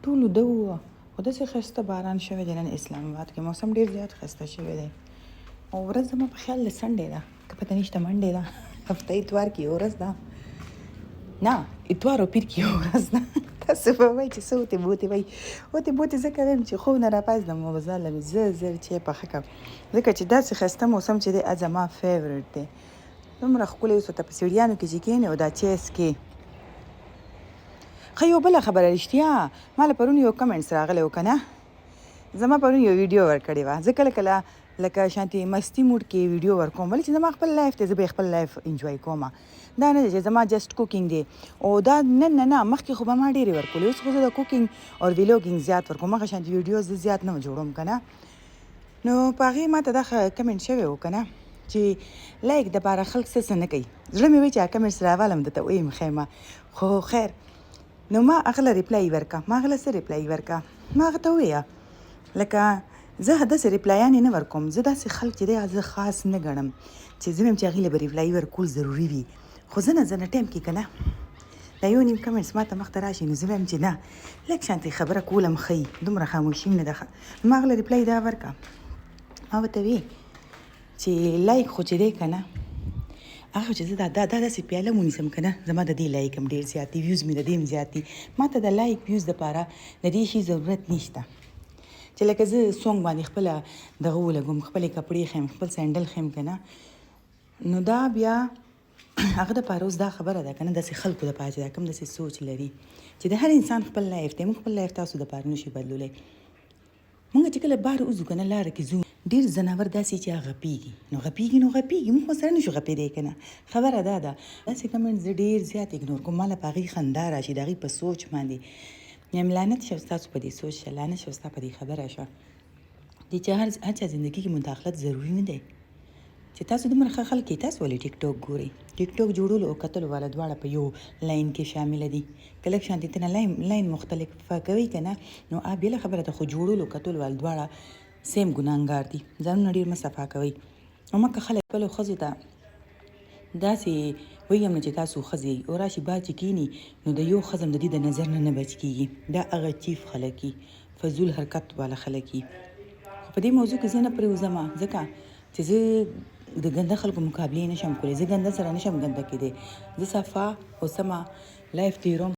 ټولو ده ووه خو داسې ښایسته باران شوی دی نن اسلام آباد کې موسم ډېر زیات ښایسته شوی دی او ورځ زما په خیال د سنډې ده که پته نشته منډې ده هفته اتوار کې یو ورځ ده نه اتوار او پیر کې یو ورځ ده تاسو به وایي چې څه وتې بوتې وایي وتې بوتې ځکه وایم چې خوب نه راپاڅېدم او بازار له زر زر چای پخه کړم ځکه چې داسې ښایسته موسم چې دی زما فیورټ دی دومره ښکلی اوس ورته په سیړیانو کې چې کښېنې او دا چای څښې ښه یو بله خبره رښتیا ما له پرون یو کمنټس راغلی و که نه زما پرون یو ویډیو ورکړې وه زه کله کله لکه شانتې مستی موډ کې ویډیو ورکوم ولې چې زما خپل لایف دی زه به خپل لایف انجوای کوم دا نه دی چې زما جسټ کوکینګ دی او دا نه مخکې خو به ما ډېرې ورکولې اوس خو زه د کوکینګ او ویلوګینګ زیات ورکوم هغه شانتې ویډیو زه زیات نه جوړوم که نه نو په هغې ما ته دا کمنټ شوی و که نه چې لایک دپاره خلک څه نه کوي زړه مې وایي چې کمنټس راولم درته ویم خیمه خو خیر نو ما هغه له ریپلای ورکړه ما هغه له څه ریپلای ورکړه ما هغه ته وویه لکه زه داسې ریپلایانې نه ورکوم زه داسې خلک چې دی زه خاص نه ګڼم چې زه ویم چې هغې له به ریپلای ورکول ضروري وي خو زه نه ټایم کې که نه دا یو نیم کمنټس ما ته مخته راشي نو زه وایم چې نه لږ شانتې خبره کولم ښه دومره خاموشي نه ده ما هغه له ریپلای دا ورکړه ما ورته وی چې لایک خو چې دی که نه هغه چې زه دا داسې پیاله ونیسم که نه زما د دې لایک هم ډېر زیات دي ویوز مې د دې هم زیات دي ما ته د لایک ویوز دپاره د دې شي ضرورت نشته چې لکه زه سونګ باندې خپله دغه ولګوم خپلې کپړې خیم خپل سینډل خیم که نه نو دا بیا هغه دپاره اوس دا خبره ده که نه داسې خلکو دپاره چې دا کوم داسې سوچ لري چې د هر انسان خپل لایف دی موږ خپل لایف تاسو دپاره نشي بدلولی موږ چې کله بار وځو که نه لاره کې ځو ډېر ځناور داسې چې غپېږي نو غپېږي موږ خو سره نشو غپېدی که نه خبره دا ده داسې کمنټ زه ډېر زیات اګنور کوم ما له په هغې خندا راشي د هغې په سوچ باندې یم لعنت شه ستاسو په دې سوچ شه لعنت شه ستا په دې خبره شه دې چې هر چا زندګي کې مداخلت ضروري نه دی چې تاسو دومره ښه خلک یې تاسو ولې ټیک ټاک ګورئ ټیک ټاک جوړولو او کتلو والا دواړه په یو لاین کې شامله دي که لږ شانتې ته نه لاین مختلفه کوي که نه نو بېله خبره ده خو جوړولو کتلو والا دواړه سیم ګناهګار دي ځانونه ډېر مه صفا کوئ او مکه خلک خپلو ښځو ته داسې ویم نه چې تاسو ښځې او راشي بار چې کښېني نو د یو ښځم د دې د نظر نه بچ کېږي دا هغه چیف خلک وي فضول حرکت والا خلک وي خو په دې موضوع کې زه نه پرېوځم ځکه چې زه د ګنده خلکو مقابلې نشم کولی زه ګنده سره نشم ګنده کېدی زه صفا او سمه لایف تېروم